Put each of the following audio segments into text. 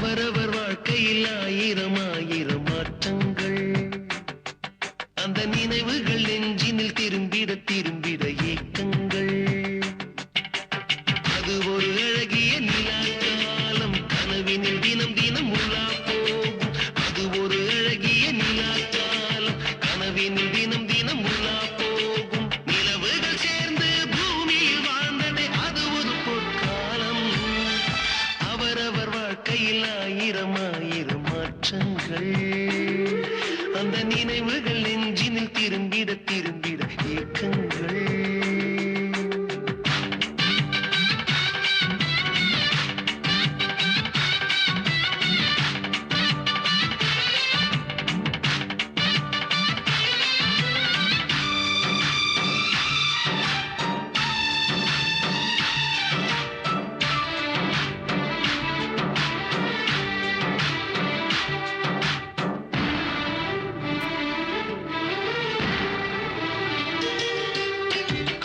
அவரவர் வாழ்க்கையில் ஆயிரம் ஆயிரம் மாற்றங்கள், அந்த நினைவுகள் நெஞ்சினில் திரும்பிட திரும்பிட ஏக்கங்கள். அது ஒரு அழகிய நிலாக்காலம், கனவினில் தினம் தினம் உள்ளா போகும். அது ஒரு அழகிய நிலாக்காலம், கனவினில் தினம் தினம் உள்ளா போகும். நிலவுகள் சேர்ந்து பூமியில் வாழ்ந்ததே அது ஒரு பொற்காலம். அவரவர் வாழ்க்கையில் ஆயிரம் ஆயிரம் மாற்றங்கள், அந்த நினைவுகள் நெஞ்சினில் திரும்பிட திரும்பிட ஏக்கங்கள்.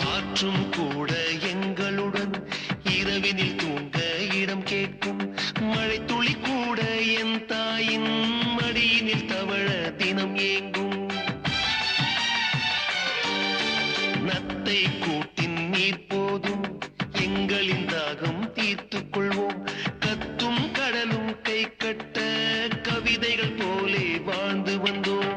காற்றும் கூட எங்களுடன் இரவினில் தூங்க இடம் கேட்கும். மழை துளி கூட என் தாயின் மடியினில் தவழ தினம் ஏங்கும். நத்தை கூட்டின் நீர் போதும், எங்களின் தாகம் தீர்த்துக் கொள்வோம். கத்தும் கடலும் கை கட்ட கவிதைகள் போலே வாழ்ந்து வந்தோம்.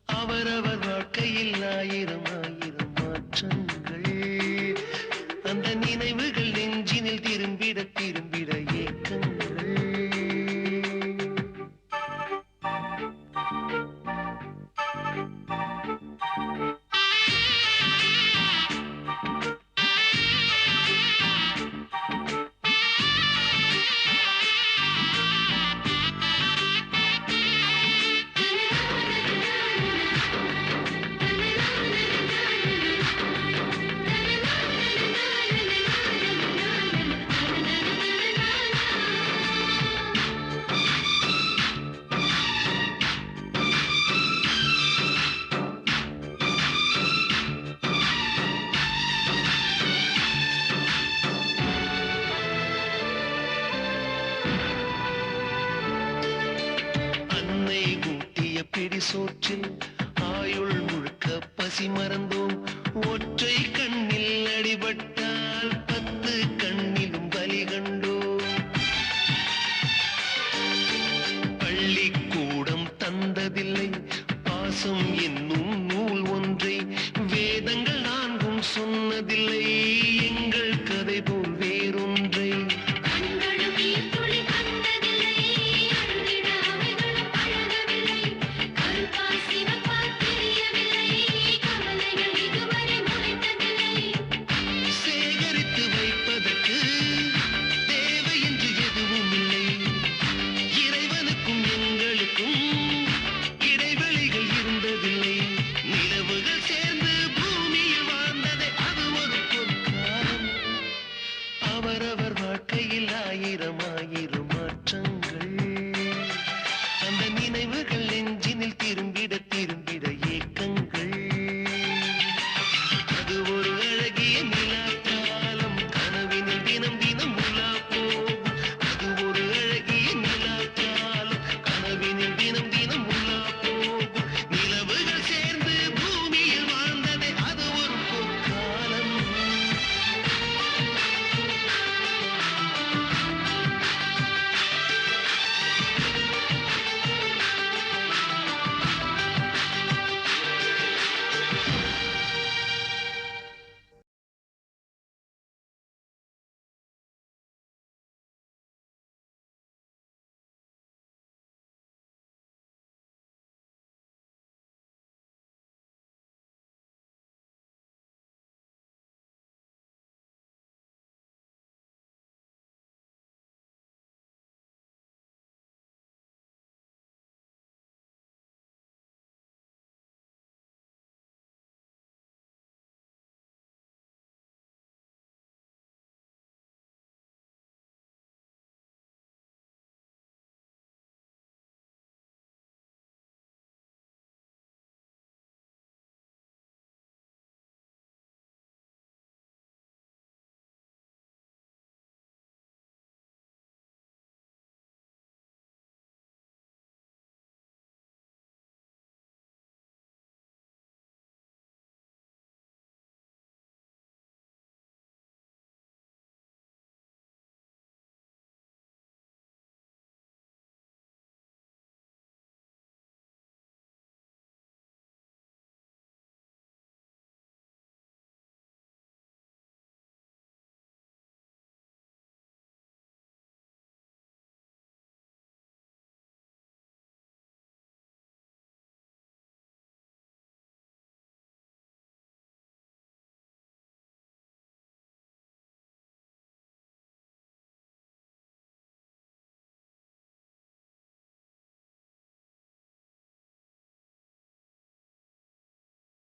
அவரவர் வாழ்க்கையில் ஆயிரம் ஆயிரம் மாற்றங்கள், அந்த நினைவுகள் நெஞ்சினில் திரும்பிட திரும்பிட ஏக்கங்கள். அன்னை ஊட்டிய பிடி சோற்றில் ஆயுள் முழுக்க பசி மறந்தோம். ஒற்றை கண்ணில் அடிபட்ட